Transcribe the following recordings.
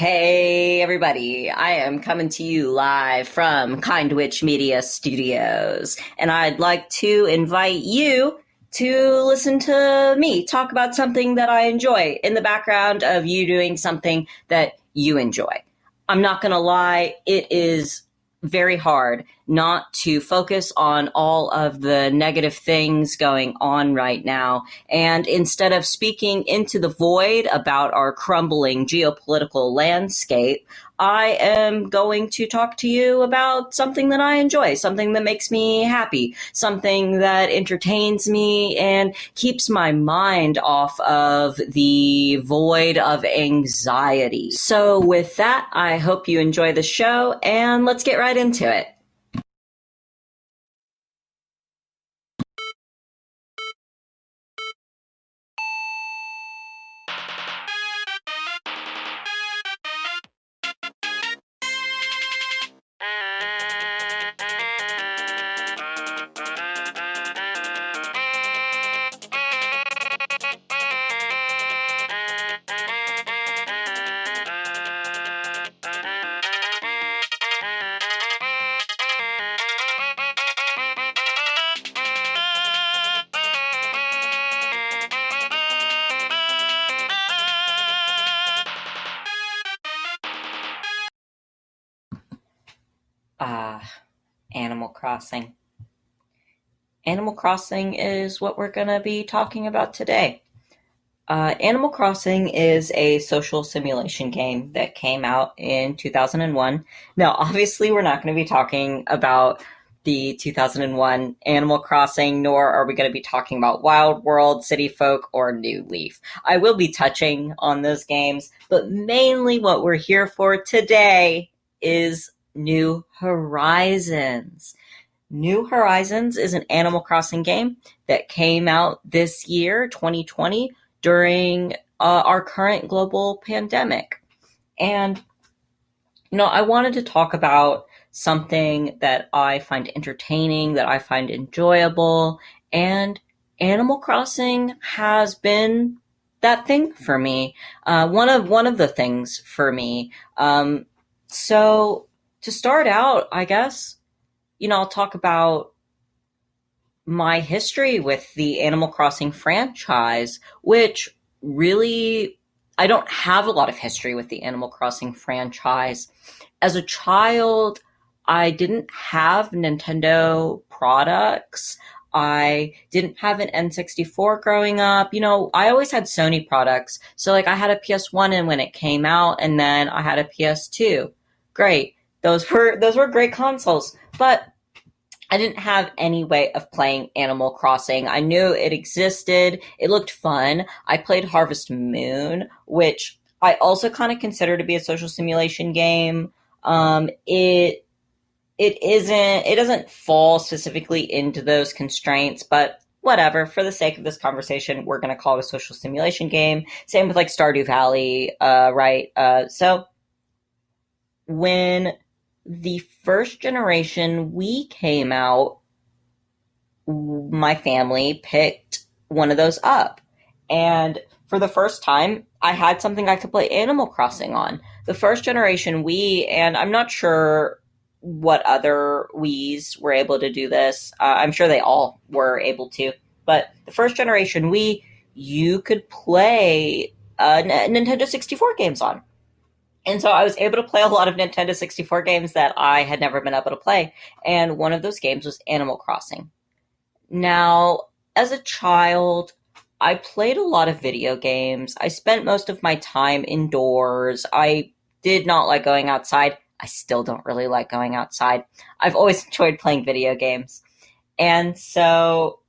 Hey everybody, I am coming to you live from Kind Witch Media Studios, and I'd like to invite you to listen to me talk about something that I enjoy in the background of you doing something that you enjoy. I'm not gonna lie, it is very hard not to focus on all of the negative things going on right now. And instead of speaking into the void about our crumbling geopolitical landscape, I am going to talk to you about something that I enjoy, something that makes me happy, something that entertains me and keeps my mind off of the void of anxiety. So with that, I hope you enjoy the show and let's get right into it. Ah, Animal Crossing. Animal Crossing is what we're going to be talking about today. Animal Crossing is a social simulation game that came out in 2001. Now, obviously, we're not going to be talking about the 2001 Animal Crossing, nor are we going to be talking about Wild World, City Folk, or New Leaf. I will be touching on those games, but mainly what we're here for today is New Horizons. New Horizons is an Animal Crossing game that came out this year, 2020, during our current global pandemic. And, I wanted to talk about something that I find entertaining, that I find enjoyable, and Animal Crossing has been that thing for me. One of the things for me. So to start out, I guess, I'll talk about my history with the Animal Crossing franchise, which really, I don't have a lot of history with the Animal Crossing franchise. As a child, I didn't have Nintendo products. I didn't have an N64 growing up. I always had Sony products. So like I had a PS1 and when it came out and then I had a PS2. Great. Those were great consoles. But I didn't have any way of playing Animal Crossing. I knew it existed. It looked fun. I played Harvest Moon, which I also kind of consider to be a social simulation game. It doesn't fall specifically into those constraints, but whatever. For the sake of this conversation, we're going to call it a social simulation game. Same with like Stardew Valley, right? So when the first generation Wii came out, my family picked one of those up. And for the first time, I had something I could play Animal Crossing on. The first generation Wii, and I'm not sure what other Wiis were able to do this. I'm sure they all were able to. But the first generation Wii, you could play Nintendo 64 games on. And so I was able to play a lot of Nintendo 64 games that I had never been able to play. And one of those games was Animal Crossing. Now, as a child, I played a lot of video games. I spent most of my time indoors. I did not like going outside. I still don't really like going outside. I've always enjoyed playing video games. And so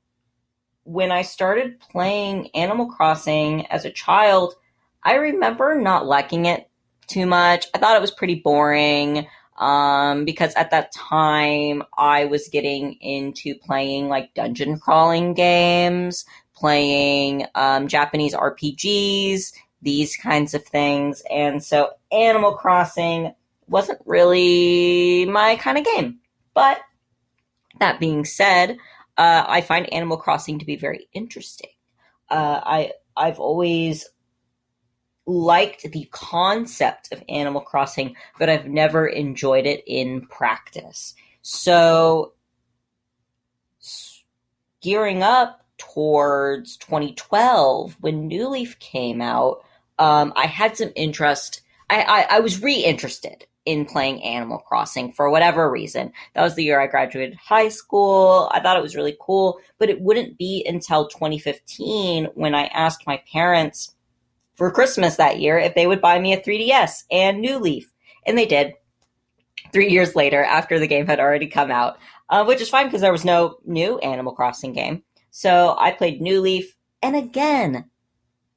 when I started playing Animal Crossing as a child, I remember not liking it too much. I thought it was pretty boring because at that time I was getting into playing like dungeon crawling games, playing Japanese RPGs, these kinds of things. And so Animal Crossing wasn't really my kind of game. But that being said, I find Animal Crossing to be very interesting. I've always liked the concept of Animal Crossing, but I've never enjoyed it in practice. So, gearing up towards 2012, when New Leaf came out, I had some interest. I was re-interested in playing Animal Crossing for whatever reason. That was the year I graduated high school. I thought it was really cool, but it wouldn't be until 2015 when I asked my parents for Christmas that year if they would buy me a 3DS and New Leaf. And they did 3 years later after the game had already come out, which is fine because there was no new Animal Crossing game. So I played New Leaf, and again,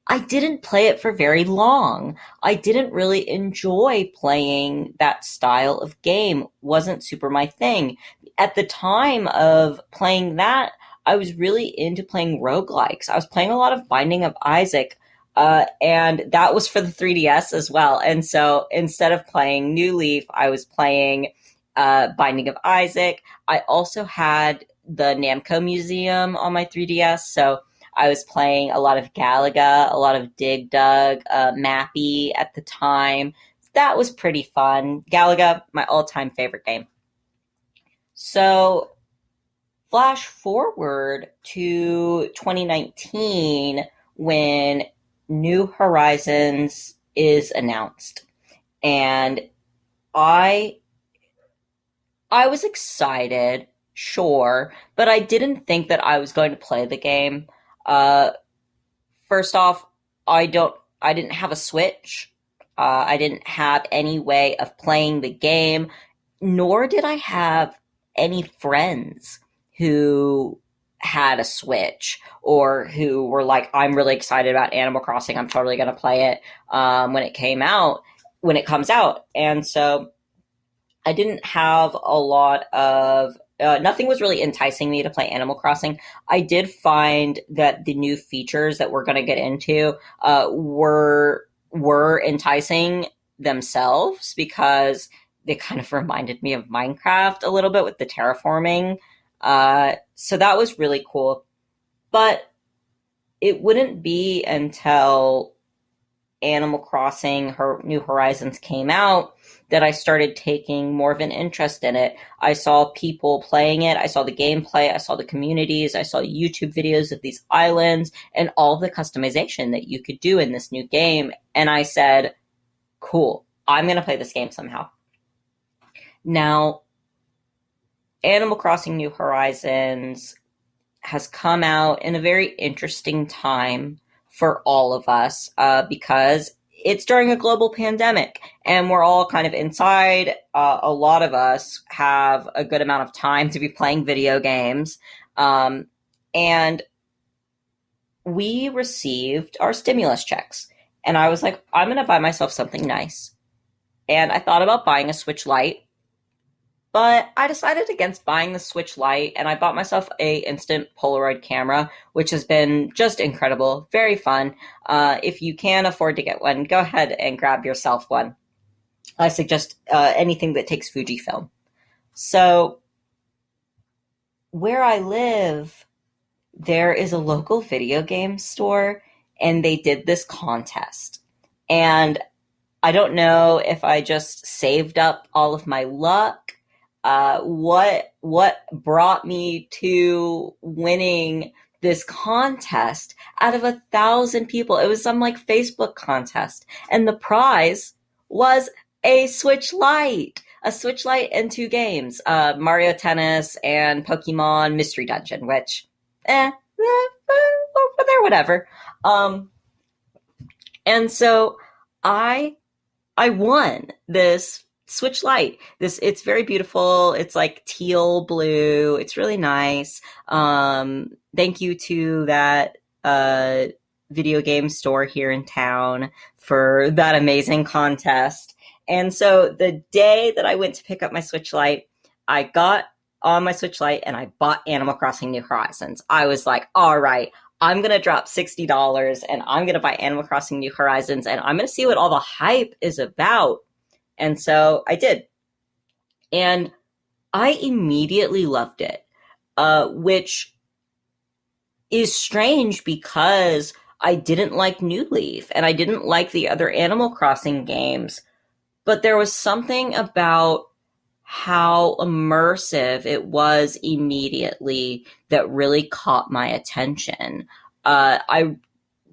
I didn't play it for very long. I didn't really enjoy playing that style of game. Wasn't super my thing. At the time of playing that, I was really into playing roguelikes. I was playing a lot of Binding of Isaac, and that was for the 3DS as well. And so instead of playing New Leaf, I was playing Binding of Isaac. I also had the Namco Museum on my 3DS, so I was playing a lot of Galaga, a lot of Dig Dug, Mappy at the time. That was pretty fun. Galaga, my all-time favorite game. So, flash forward to 2019 when New Horizons is announced. And I was excited, sure, but I didn't think that I was going to play the game. Uh, First off, I didn't have a Switch. I didn't have any way of playing the game, nor did I have any friends who had a Switch or who were like, I'm really excited about Animal Crossing. I'm totally going to play it when it comes out. And so I didn't have a lot of nothing was really enticing me to play Animal Crossing. I did find that the new features that we're going to get into were enticing themselves because they kind of reminded me of Minecraft a little bit with the terraforming. So that was really cool. But it wouldn't be until Animal Crossing New Horizons came out that I started taking more of an interest in it. I saw people playing it. I saw the gameplay. I saw the communities. I saw YouTube videos of these islands and all the customization that you could do in this new game. And I said, cool, I'm going to play this game somehow. Now, Animal Crossing New Horizons has come out in a very interesting time for all of us because it's during a global pandemic and we're all kind of inside. A lot of us have a good amount of time to be playing video games. And we received our stimulus checks. And I was like, I'm going to buy myself something nice. And I thought about buying a Switch Lite. But I decided against buying the Switch Lite, and I bought myself a instant Polaroid camera, which has been just incredible, very fun. If you can afford to get one, go ahead and grab yourself one. I suggest anything that takes Fujifilm. So, where I live, there is a local video game store, and they did this contest. And I don't know if I just saved up all of my luck. What brought me to winning this contest out of 1,000 people? It was some like Facebook contest, and the prize was a Switch Lite and 2 games, Mario Tennis and Pokemon Mystery Dungeon, which, they're whatever. And so I won this Switch Lite. It's very beautiful. It's like teal blue. It's really nice. Thank you to that video game store here in town for that amazing contest. And so the day that I went to pick up my Switch Lite, I got on my Switch Lite and I bought Animal Crossing New Horizons. I was like, all right, I'm going to drop $60 and I'm going to buy Animal Crossing New Horizons and I'm going to see what all the hype is about. And so I did. And I immediately loved it, which is strange because I didn't like New Leaf and I didn't like the other Animal Crossing games, but there was something about how immersive it was immediately that really caught my attention. I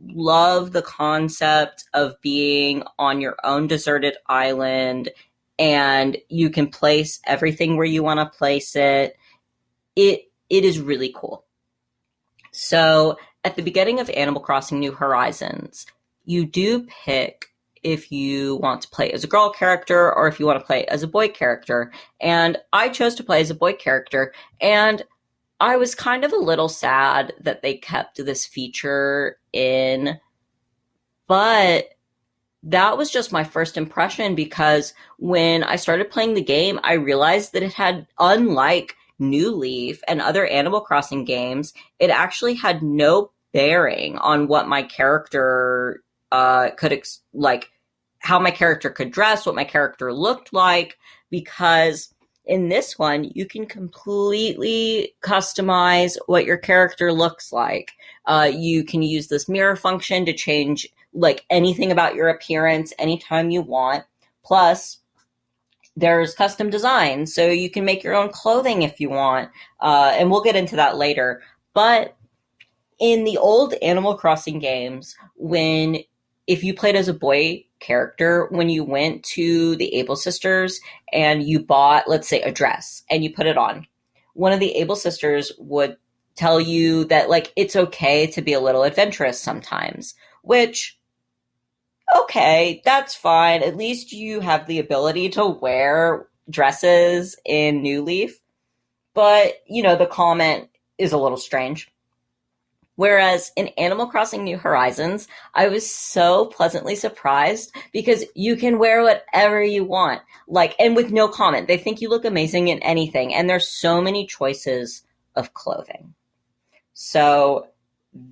love the concept of being on your own deserted island and you can place everything where you want to place it. It is really cool. So at the beginning of Animal Crossing New Horizons, you do pick if you want to play as a girl character or if you want to play as a boy character. And I chose to play as a boy character. And I was kind of a little sad that they kept this feature in, but that was just my first impression because when I started playing the game, I realized that it had, unlike New Leaf and other Animal Crossing games, it actually had no bearing on what my character like how my character could dress, what my character looked like, because in this one, you can completely customize what your character looks like. You can use this mirror function to change like anything about your appearance anytime you want. Plus, there's custom design, so you can make your own clothing if you want. And we'll get into that later. But in the old Animal Crossing games, if you played as a boy character, when you went to the Able Sisters and you bought, let's say, a dress and you put it on, one of the Able Sisters would tell you that like it's okay to be a little adventurous sometimes, which, okay, that's fine. At least you have the ability to wear dresses in New Leaf. But, the comment is a little strange. Whereas in Animal Crossing New Horizons, I was so pleasantly surprised because you can wear whatever you want. Like, and with no comment. They think you look amazing in anything. And there's so many choices of clothing. So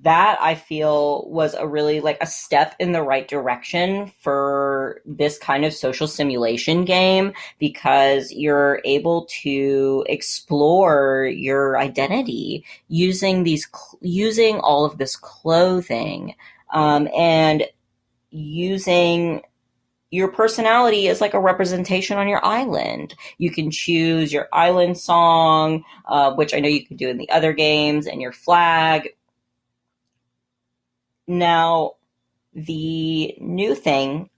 that I feel was a really like a step in the right direction for this kind of social simulation game because you're able to explore your identity using all of this clothing, and using your personality as like a representation on your island. You can choose your island song, which I know you can do in the other games, and your flag. Now, the new thing,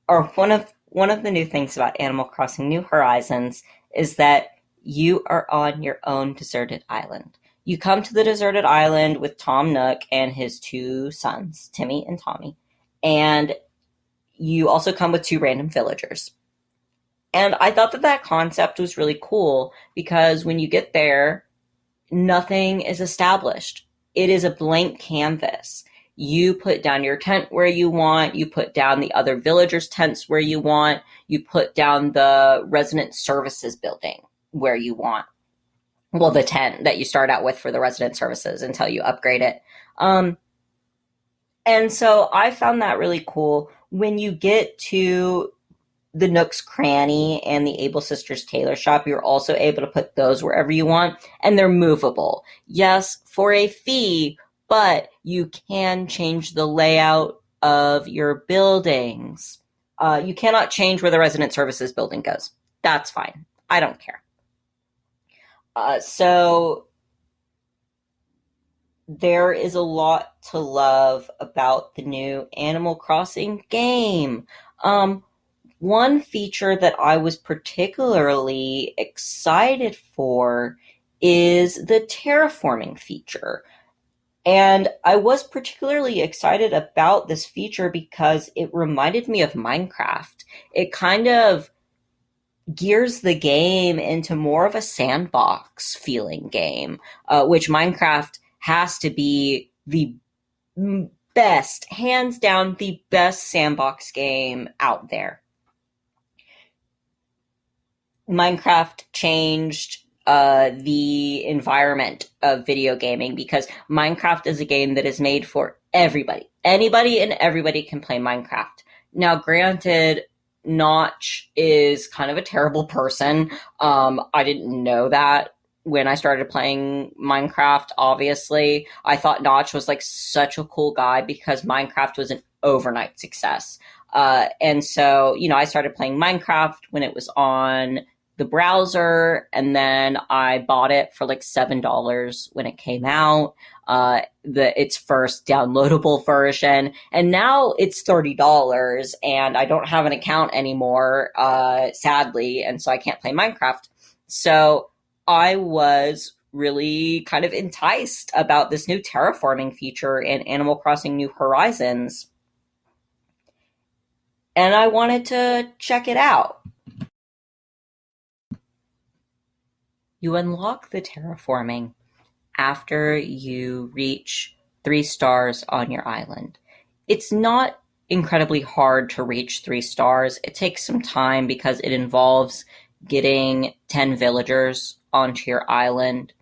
or one of the new things about Animal Crossing New Horizons is that you are on your own deserted island. You come to the deserted island with Tom Nook and his two sons, Timmy and Tommy, and you also come with two random villagers. And I thought that concept was really cool because when you get there, nothing is established. It is a blank canvas. You put down your tent where you want. You put down the other villagers' tents where you want. You put down the resident services building where you want. Well, the tent that you start out with for the resident services until you upgrade it. And so I found that really cool. When you get to the Nook's Cranny and the Able Sisters Tailor Shop, you're also able to put those wherever you want, and they're movable. Yes, for a fee, but you can change the layout of your buildings. You cannot change where the resident services building goes. That's fine. I don't care. So there is a lot to love about the new Animal Crossing game. One feature that I was particularly excited for is the terraforming feature. And I was particularly excited about this feature because it reminded me of Minecraft. It kind of gears the game into more of a sandbox feeling game, which Minecraft has to be the best, hands down, the best sandbox game out there. Minecraft changed the environment of video gaming because Minecraft is a game that is made for everybody. Anybody and everybody can play Minecraft. Now, granted, Notch is kind of a terrible person. I didn't know that when I started playing Minecraft, obviously, I thought Notch was like such a cool guy because Minecraft was an overnight success. And so, I started playing Minecraft when it was on the browser, and then I bought it for like $7 when it came out, its first downloadable version, and now it's $30, and I don't have an account anymore, sadly, and so I can't play Minecraft. So I was really kind of enticed about this new terraforming feature in Animal Crossing New Horizons, and I wanted to check it out. You unlock the terraforming after you reach 3 stars on your island. It's not incredibly hard to reach 3 stars. It takes some time because it involves getting 10 villagers onto your island.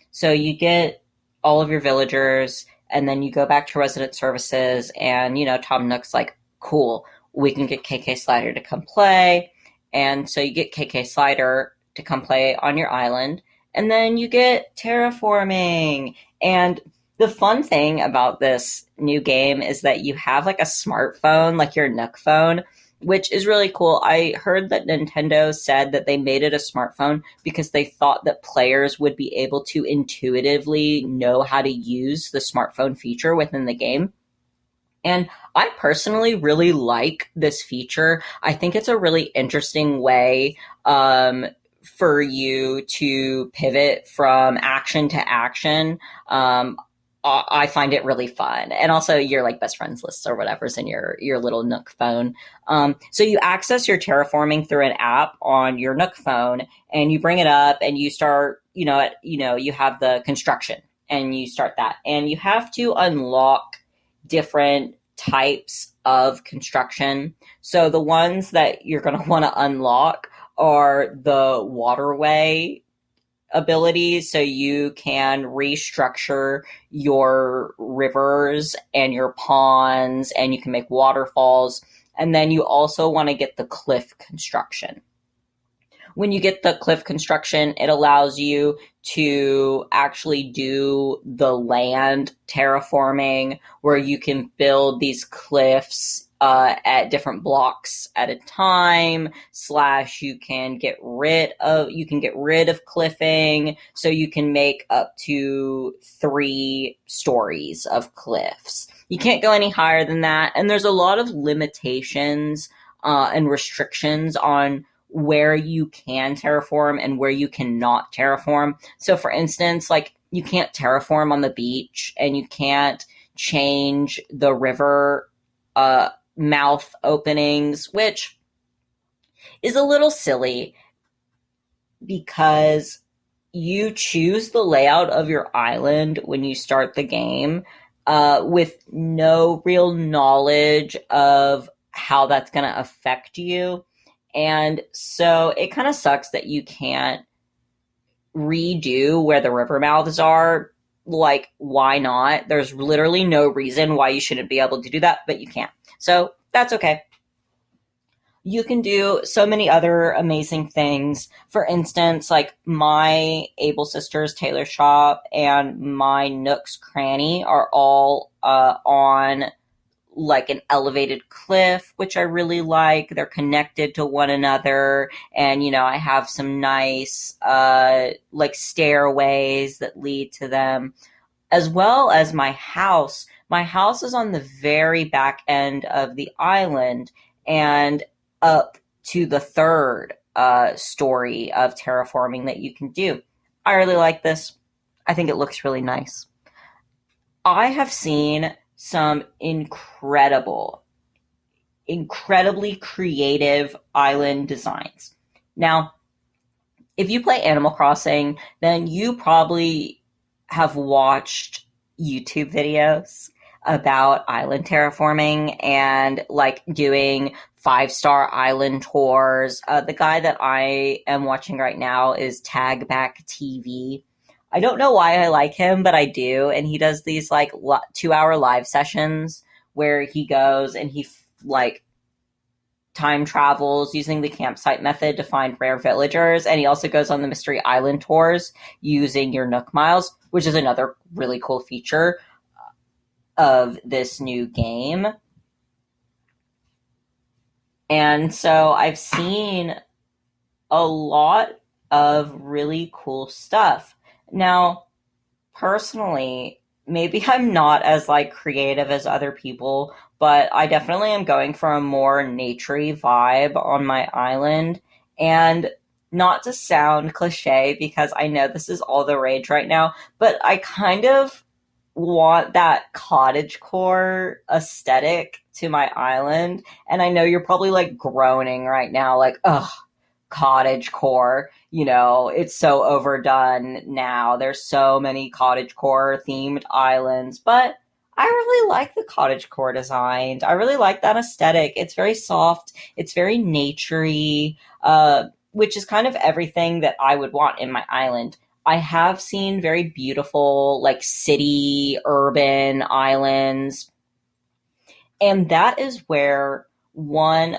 So you get all of your villagers, and then you go back to resident services, and, Tom Nook's like, cool, we can get KK Slider to come play. And so you get KK Slider to come play on your island, and then you get terraforming. And the fun thing about this new game is that you have like a smartphone, like your Nook phone, which is really cool. I heard that Nintendo said that they made it a smartphone because they thought that players would be able to intuitively know how to use the smartphone feature within the game. And I personally really like this feature. I think it's a really interesting way for you to pivot from action to action. I find it really fun. And also your like best friends lists or whatever's in your little Nook phone. So you access your terraforming through an app on your Nook phone, and you bring it up and you start, you have the construction, and you start that, and you have to unlock different types of construction. So the ones that you're going to want to unlock are the waterway abilities, so you can restructure your rivers and your ponds, and you can make waterfalls. And then you also want to get the cliff construction. When you get the cliff construction, it allows you to actually do the land terraforming, where you can build these cliffs at different blocks at a time. / you can get rid of cliffing, so you can make up to 3 stories of cliffs. You can't go any higher than that, and there's a lot of limitations and restrictions on where you can terraform and where you cannot terraform. So for instance, like, you can't terraform on the beach, and you can't change the river mouth openings, which is a little silly because you choose the layout of your island when you start the game with no real knowledge of how that's going to affect you. And so it kind of sucks that you can't redo where the river mouths are. Like, why not? There's literally no reason why you shouldn't be able to do that, but you can't. So that's okay. You can do so many other amazing things. For instance, like my Able Sisters Tailor Shop and my Nook's Cranny are all on like an elevated cliff, which I really like. They're connected to one another, and I have some nice like stairways that lead to them, as well as my house. My house is on the very back end of the island and up to the 3rd story of terraforming that you can do. I really like this. I think it looks really nice. I have seen some incredibly creative island designs. Now, if you play Animal Crossing, then you probably have watched YouTube videos about island terraforming and like doing 5-star island tours. The guy that I am watching right now is Tag Back TV. I don't know why I like him, but I do. And he does these like 2-hour live sessions where he goes and he like time travels using the campsite method to find rare villagers. And he also goes on the Mystery Island tours using your Nook Miles, which is another really cool feature of this new game. And so I've seen a lot of really cool stuff. Now, personally, maybe I'm not as like creative as other people, but I definitely am going for a more naturey vibe on my island. And not to sound cliche, because I know this is all the rage right now, but I kind of want that cottagecore aesthetic to my island. And I know you're probably like groaning right now, like, ugh, cottagecore, it's so overdone now. There's so many cottagecore themed islands, but I really like the cottagecore design. I really like that aesthetic. It's very soft, it's very naturey, which is kind of everything that I would want in my island. I have seen very beautiful, like city, urban islands, and that is where one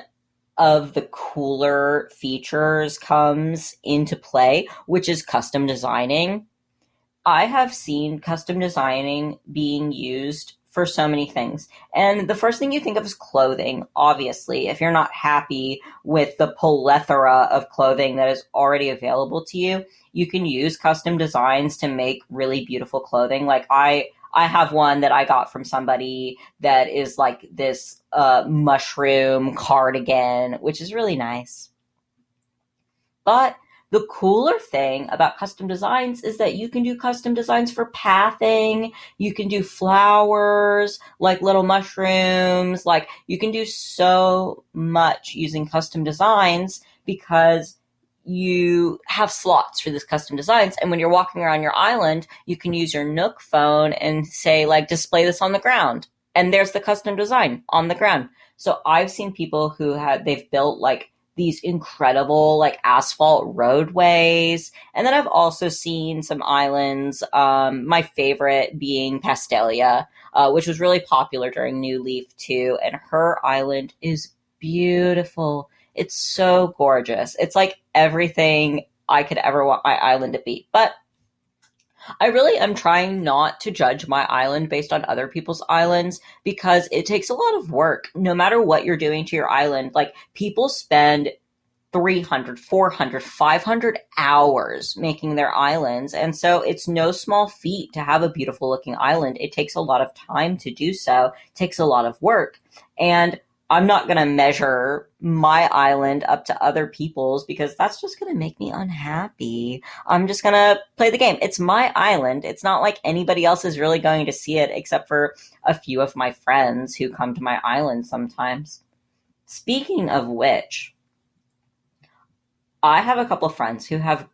of the cooler features comes into play, which is custom designing. I have seen custom designing being used for so many things. And the first thing you think of is clothing, obviously. If you're not happy with the plethora of clothing that is already available to you, you can use custom designs to make really beautiful clothing. Like I have one that I got from somebody that is like this mushroom cardigan, which is really nice. But the cooler thing about custom designs is that you can do custom designs for pathing. You can do flowers, like little mushrooms. Like, you can do so much using custom designs because you have slots for these custom designs. And when you're walking around your island, you can use your Nook phone and say, like, display this on the ground. And there's the custom design on the ground. So I've seen people they've built like these incredible like asphalt roadways. And then I've also seen some islands, my favorite being Pastelia, which was really popular during New Leaf too. And her island is beautiful. It's so gorgeous. It's like everything I could ever want my island to be. But I really am trying not to judge my island based on other people's islands, because it takes a lot of work. No matter what you're doing to your island, like, people spend 300, 400, 500 hours making their islands. And so it's no small feat to have a beautiful looking island. It takes a lot of time to do so. It takes a lot of work. And I'm not going to measure my island up to other people's, because that's just going to make me unhappy. I'm just going to play the game. It's my island. It's not like anybody else is really going to see it, except for a few of my friends who come to my island sometimes. Speaking of which, I have a couple of friends who have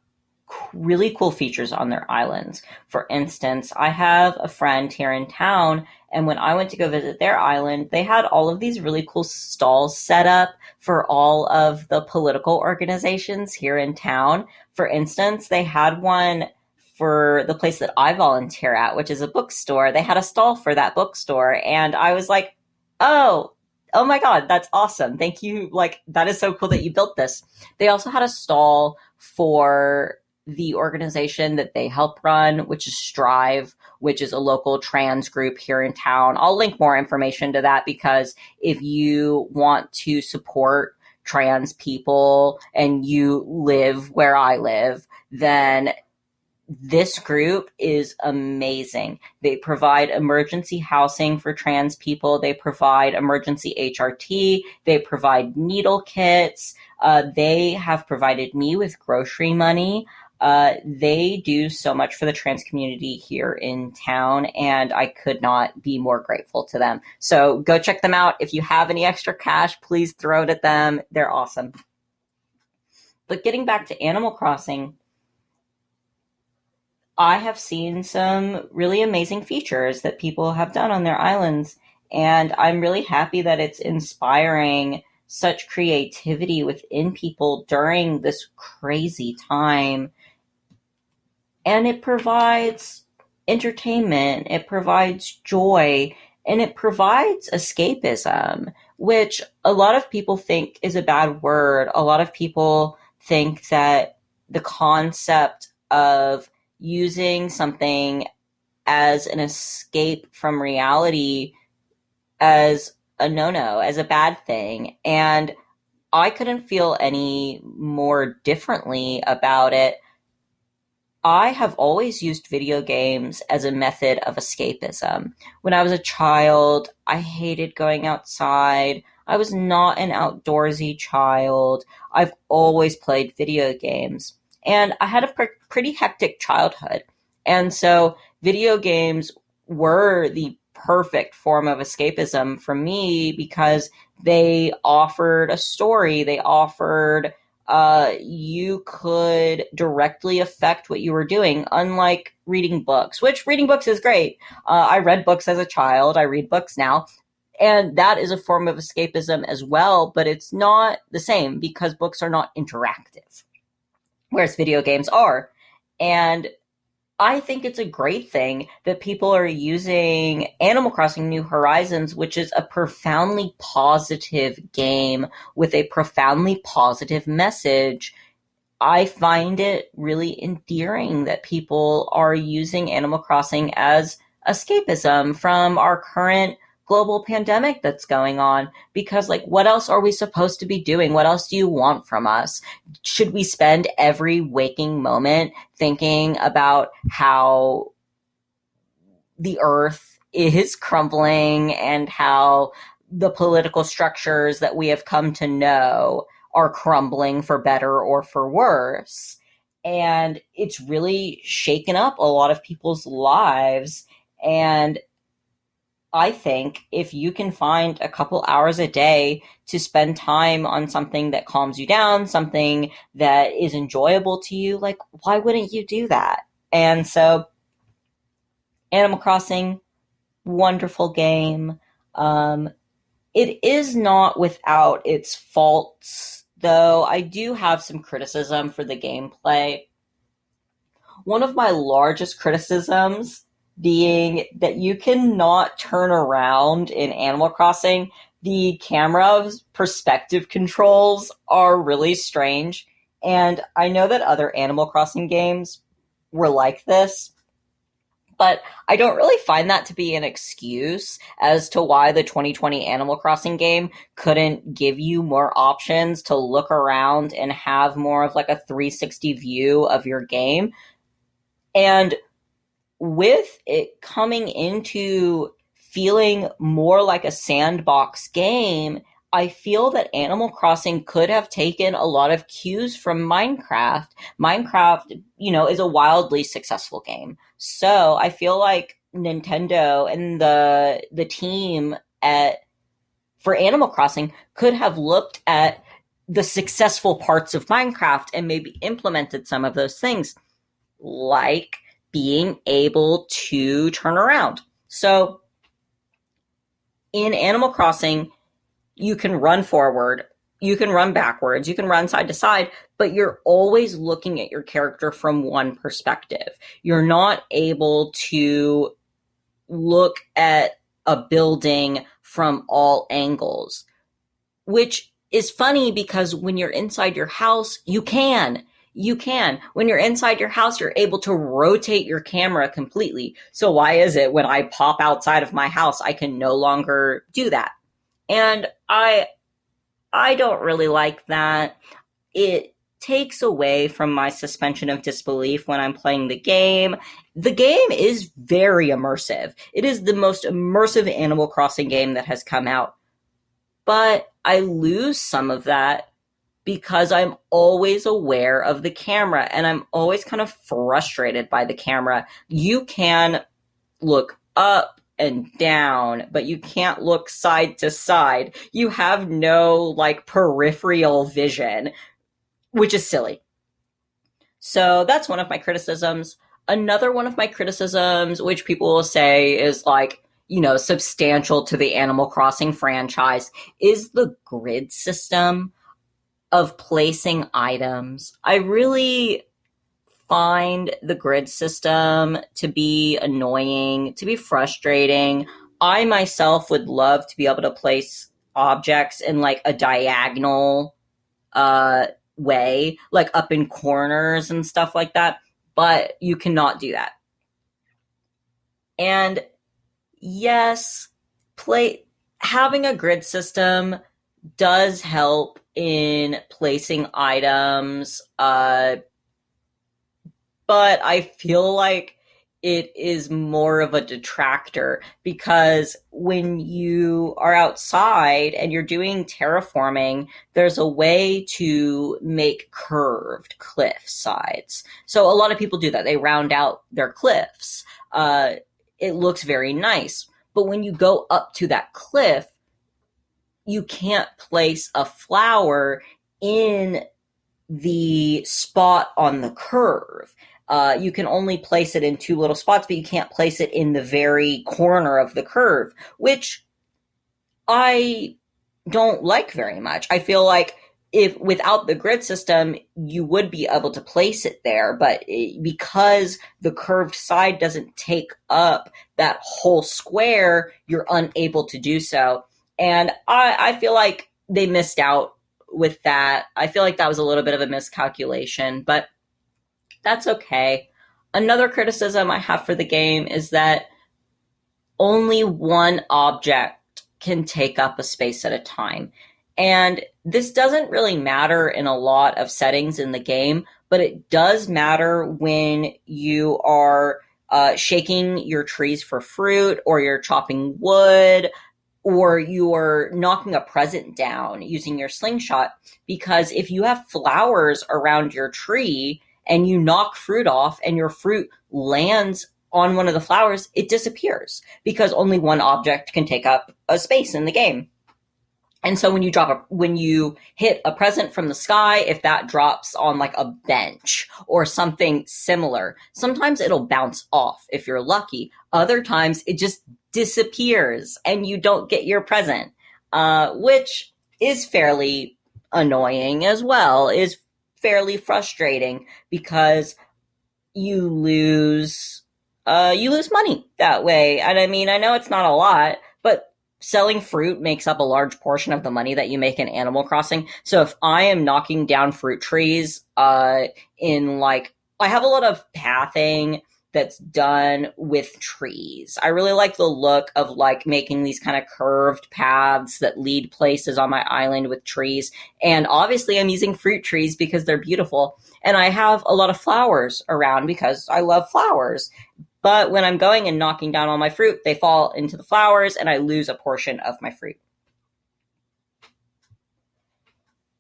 really cool features on their islands. For instance, I have a friend here in town, and when I went to go visit their island, they had all of these really cool stalls set up for all of the political organizations here in town. For instance, they had one for the place that I volunteer at, which is a bookstore. They had a stall for that bookstore, and I was like, oh my God, that's awesome. Thank you. Like, that is so cool that you built this. They also had a stall for the organization that they help run, which is Strive, which is a local trans group here in town. I'll link more information to that, because if you want to support trans people and you live where I live, then this group is amazing. They provide emergency housing for trans people. They provide emergency HRT. They provide needle kits. They have provided me with grocery money. They do so much for the trans community here in town, and I could not be more grateful to them. So go check them out. If you have any extra cash, please throw it at them. They're awesome. But getting back to Animal Crossing, I have seen some really amazing features that people have done on their islands, and I'm really happy that it's inspiring such creativity within people during this crazy time. And it provides entertainment, it provides joy, and it provides escapism, which a lot of people think is a bad word. A lot of people think that the concept of using something as an escape from reality as a no-no, as a bad thing. And I couldn't feel any more differently about it. I have always used video games as a method of escapism. When I was a child, I hated going outside. I was not an outdoorsy child. I've always played video games. And I had a pretty hectic childhood. And so video games were the perfect form of escapism for me because they offered a story. They offered you could directly affect what you were doing, unlike reading books, which reading books is great. I read books as a child. I read books now. And that is a form of escapism as well, but it's not the same because books are not interactive, whereas video games are. And I think it's a great thing that people are using Animal Crossing New Horizons, which is a profoundly positive game with a profoundly positive message. I find it really endearing that people are using Animal Crossing as escapism from our current global pandemic that's going on, because like, what else are we supposed to be doing? What else do you want from us? Should we spend every waking moment thinking about how the earth is crumbling and how the political structures that we have come to know are crumbling for better or for worse? And it's really shaken up a lot of people's lives. And I think if you can find a couple hours a day to spend time on something that calms you down, something that is enjoyable to you, like, why wouldn't you do that? And so, Animal Crossing, wonderful game. It is not without its faults, though I do have some criticism for the gameplay. One of my largest criticisms being that you cannot turn around in Animal Crossing. The camera's perspective controls are really strange, and I know that other Animal Crossing games were like this, but I don't really find that to be an excuse as to why the 2020 Animal Crossing game couldn't give you more options to look around and have more of like a 360 view of your game. And with it coming into feeling more like a sandbox game, I feel that Animal Crossing could have taken a lot of cues from Minecraft. Minecraft, is a wildly successful game. So I feel like Nintendo and the team for Animal Crossing could have looked at the successful parts of Minecraft and maybe implemented some of those things, like being able to turn around. So in Animal Crossing, you can run forward, you can run backwards, you can run side to side, but you're always looking at your character from one perspective. You're not able to look at a building from all angles, which is funny because when you're inside your house, you can. When you're inside your house, you're able to rotate your camera completely. So why is it when I pop outside of my house, I can no longer do that? And I don't really like that. It takes away from my suspension of disbelief when I'm playing the game. The game is very immersive. It is the most immersive Animal Crossing game that has come out. But I lose some of that because I'm always aware of the camera and I'm always kind of frustrated by the camera. You can look up and down, but you can't look side to side. You have no peripheral vision, which is silly. So that's one of my criticisms. Another one of my criticisms, which people will say is substantial to the Animal Crossing franchise, is the grid system of placing items. I really find the grid system to be annoying, to be frustrating. I myself would love to be able to place objects in like a diagonal way, like up in corners and stuff like that, but you cannot do that. And yes, having a grid system does help in placing items, but I feel like it is more of a detractor because when you are outside and you're doing terraforming, there's a way to make curved cliff sides. So a lot of people do that. They round out their cliffs. It looks very nice. But when you go up to that cliff, you can't place a flower in the spot on the curve. You can only place it in two little spots, but you can't place it in the very corner of the curve, which I don't like very much. I feel like if without the grid system, you would be able to place it there, but because the curved side doesn't take up that whole square, you're unable to do so. And I feel like they missed out with that. I feel like that was a little bit of a miscalculation, but that's okay. Another criticism I have for the game is that only one object can take up a space at a time. And this doesn't really matter in a lot of settings in the game, but it does matter when you are shaking your trees for fruit, or you're chopping wood, or you're knocking a present down using your slingshot. Because if you have flowers around your tree and you knock fruit off and your fruit lands on one of the flowers, it disappears because only one object can take up a space in the game. And so when you hit a present from the sky, if that drops on like a bench or something similar, sometimes it'll bounce off if you're lucky. Other times it just disappears and you don't get your present, which is fairly annoying as well, is fairly frustrating because you lose money that way. And I mean, I know it's not a lot, but selling fruit makes up a large portion of the money that you make in Animal Crossing. So if I am knocking down fruit trees, I have a lot of pathing that's done with trees. I really like the look of like making these kind of curved paths that lead places on my island with trees. And obviously I'm using fruit trees because they're beautiful. And I have a lot of flowers around because I love flowers. But when I'm going and knocking down all my fruit, they fall into the flowers and I lose a portion of my fruit.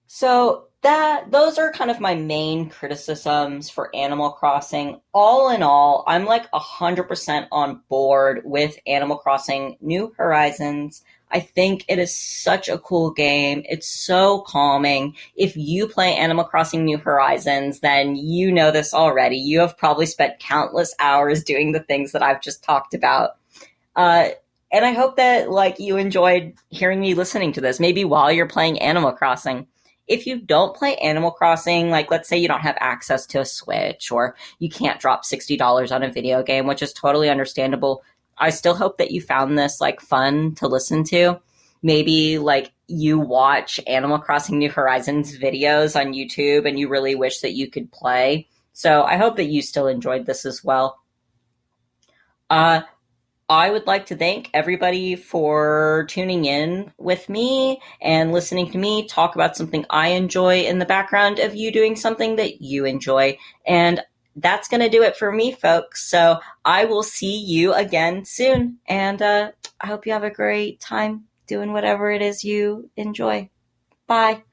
So those are kind of my main criticisms for Animal Crossing. All in all, I'm like 100% on board with Animal Crossing New Horizons. I think it is such a cool game. It's so calming. If you play Animal Crossing New Horizons, then you know this already. You have probably spent countless hours doing the things that I've just talked about. And I hope that like you enjoyed hearing me listening to this, maybe while you're playing Animal Crossing. If you don't play Animal Crossing, like let's say you don't have access to a Switch or you can't drop $60 on a video game, which is totally understandable, I still hope that you found this like fun to listen to. Maybe like you watch Animal Crossing New Horizons videos on YouTube and you really wish that you could play. So I hope that you still enjoyed this as well. I would like to thank everybody for tuning in with me and listening to me talk about something I enjoy in the background of you doing something that you enjoy. And that's going to do it for me, folks. So I will see you again soon. And I hope you have a great time doing whatever it is you enjoy. Bye.